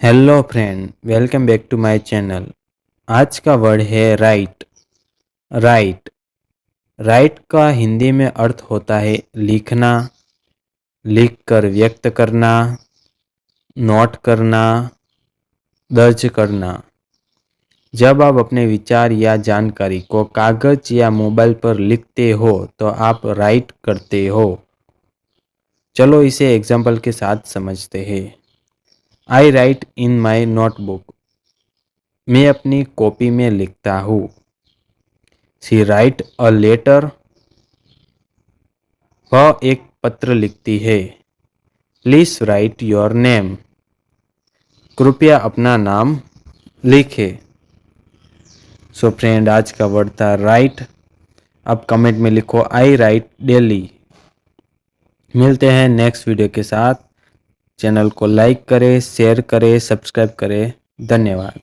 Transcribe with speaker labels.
Speaker 1: Hello friend, welcome back to my channel. आज का word है राइट। राइट राइट का हिंदी में अर्थ होता है लिखना, लिखकर व्यक्त करना, नोट करना, दर्ज करना। जब आप अपने विचार या जानकारी को कागज या मोबाइल पर लिखते हो तो आप राइट करते हो। चलो इसे एग्जाम्पल के साथ समझते हैं। I write in my notebook. मैं अपनी कॉपी में लिखता हूँ। She write a letter. वह एक पत्र लिखती है। Please write your name. कृपया अपना नाम लिखें। सो फ्रेंड, आज का वर्ड था राइट। अब कमेंट में लिखो आई राइट डेली। मिलते हैं नेक्स्ट वीडियो के साथ। चैनल को लाइक करें, शेयर करें, सब्सक्राइब करें। धन्यवाद।